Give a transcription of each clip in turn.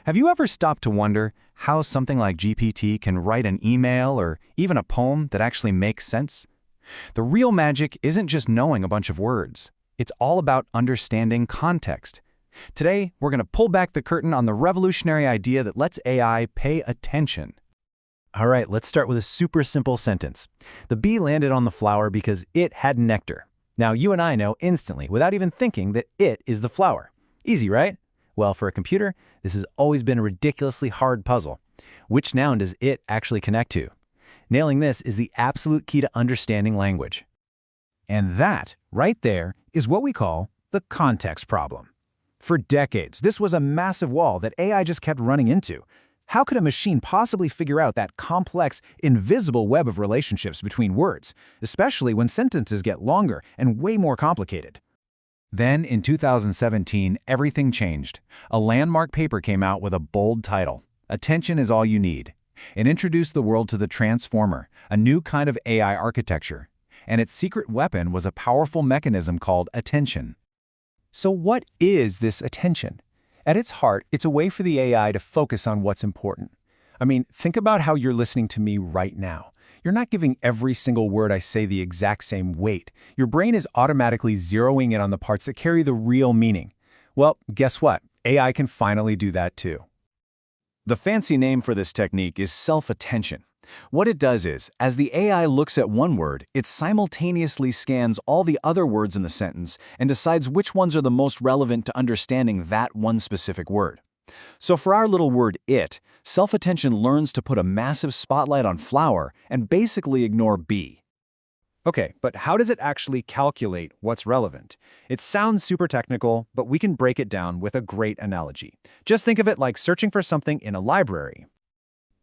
Have you ever stopped to wonder how something like GPT can write an email or even a poem that actually makes sense? The real magic isn't just knowing a bunch of words. It's all about understanding context. Today, we're going to pull back the curtain on the revolutionary idea that lets AI pay attention. All right, let's start with a super simple sentence. The bee landed on the flower because it had nectar. Now, you and I know instantly, without even thinking, that it is the flower. Easy, right? Well, for a computer, this has always been a ridiculously hard puzzle. Which noun does it actually connect to? Nailing this is the absolute key to understanding language. And that, right there, is what we call the context problem. For decades, this was a massive wall that AI just kept running into. How could a machine possibly figure out that complex, invisible web of relationships between words, especially when sentences get longer and way more complicated? Then, in 2017, everything changed. A landmark paper came out with a bold title, "Attention is All You Need." It introduced the world to the transformer, a new kind of AI architecture. And its secret weapon was a powerful mechanism called attention. So what is this attention? At its heart, it's a way for the AI to focus on what's important. I mean, think about how you're listening to me right now. You're not giving every single word I say the exact same weight. Your brain is automatically zeroing in on the parts that carry the real meaning. Well, guess what? AI can finally do that too. The fancy name for this technique is self-attention. What it does is, as the AI looks at one word, it simultaneously scans all the other words in the sentence and decides which ones are the most relevant to understanding that one specific word. So for our little word it, self-attention learns to put a massive spotlight on flower and basically ignore bee. Okay, but how does it actually calculate what's relevant? It sounds super technical, but we can break it down with a great analogy. Just think of it like searching for something in a library.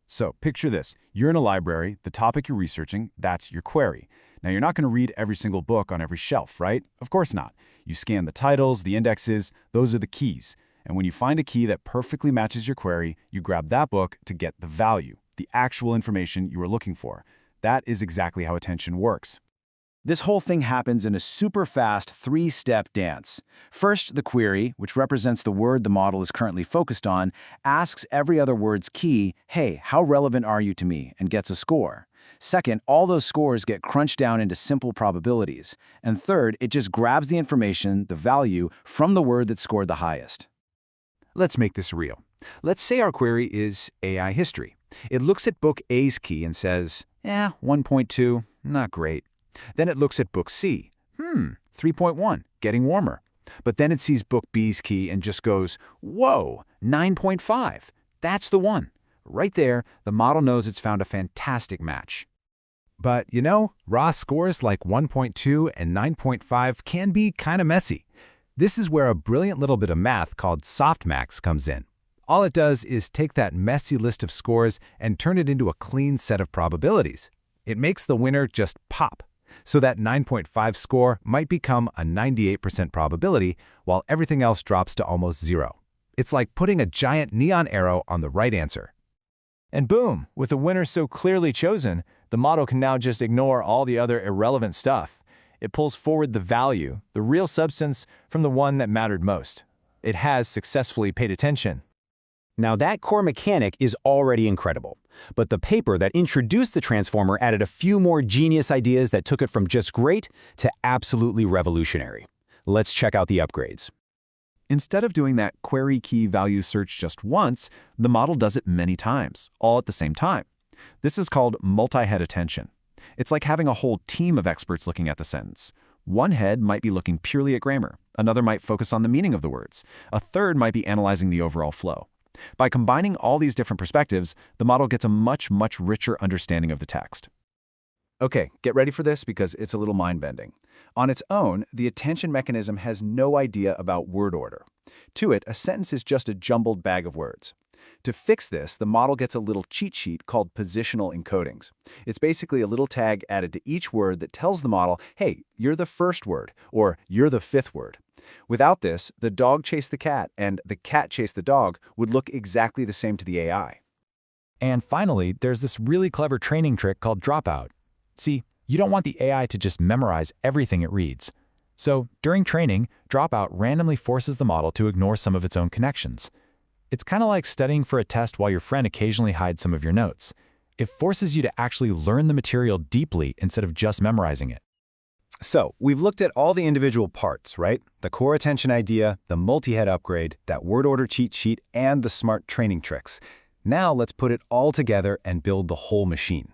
So picture this. You're in a library, the topic you're researching, that's your query. Now you're not going to read every single book on every shelf, right? Of course not. You scan the titles, the indexes, those are the keys. And when you find a key that perfectly matches your query, you grab that book to get the value, the actual information you are looking for. That is exactly how attention works. This whole thing happens in a super fast three-step dance. First, the query, which represents the word the model is currently focused on, asks every other word's key, "Hey, how relevant are you to me?" and gets a score. Second, all those scores get crunched down into simple probabilities. And third, it just grabs the information, the value, from the word that scored the highest. Let's make this real. Let's say our query is AI history. It looks at book A's key and says, 1.2, not great. Then it looks at book C. 3.1, getting warmer. But then it sees book B's key and just goes, whoa, 9.5. That's the one. Right there, the model knows it's found a fantastic match. But, raw scores like 1.2 and 9.5 can be kind of messy. This is where a brilliant little bit of math called softmax comes in. All it does is take that messy list of scores and turn it into a clean set of probabilities. It makes the winner just pop. So that 9.5 score might become a 98% probability, while everything else drops to almost zero. It's like putting a giant neon arrow on the right answer. And boom, with the winner so clearly chosen, the model can now just ignore all the other irrelevant stuff. It pulls forward the value, the real substance, from the one that mattered most. It has successfully paid attention. Now that core mechanic is already incredible, but the paper that introduced the transformer added a few more genius ideas that took it from just great to absolutely revolutionary. Let's check out the upgrades. Instead of doing that query key value search just once, the model does it many times, all at the same time. This is called multi-head attention. It's like having a whole team of experts looking at the sentence. One head might be looking purely at grammar, another might focus on the meaning of the words, a third might be analyzing the overall flow. By combining all these different perspectives, the model gets a much richer understanding of the text. Okay, get ready for this because it's a little mind-bending. On its own, the attention mechanism has no idea about word order. To it, a sentence is just a jumbled bag of words. To fix this, the model gets a little cheat sheet called positional encodings. It's basically a little tag added to each word that tells the model, hey, you're the first word, or you're the fifth word. Without this, the dog chased the cat and the cat chased the dog would look exactly the same to the AI. And finally, there's this really clever training trick called dropout. See, you don't want the AI to just memorize everything it reads. So during training, dropout randomly forces the model to ignore some of its own connections. It's kind of like studying for a test while your friend occasionally hides some of your notes. It forces you to actually learn the material deeply instead of just memorizing it. So, we've looked at all the individual parts, right? The core attention idea, the multi-head upgrade, that word order cheat sheet, and the smart training tricks. Now let's put it all together and build the whole machine.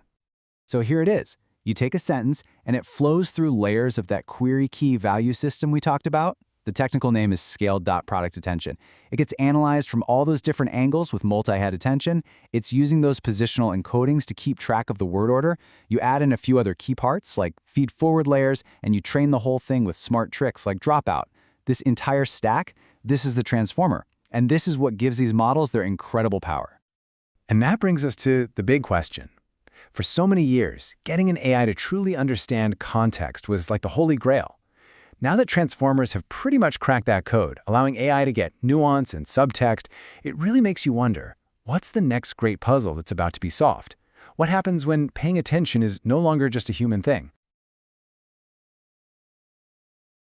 So here it is. You take a sentence, and it flows through layers of that query key value system we talked about. The technical name is scaled.product attention. It gets analyzed from all those different angles with multi-head attention. It's using those positional encodings to keep track of the word order. You add in a few other key parts like feed-forward layers, and you train the whole thing with smart tricks like dropout. This entire stack, this is the transformer. And this is what gives these models their incredible power. And that brings us to the big question. For so many years, getting an AI to truly understand context was like the holy grail. Now that transformers have pretty much cracked that code, allowing AI to get nuance and subtext, it really makes you wonder, what's the next great puzzle that's about to be solved? What happens when paying attention is no longer just a human thing?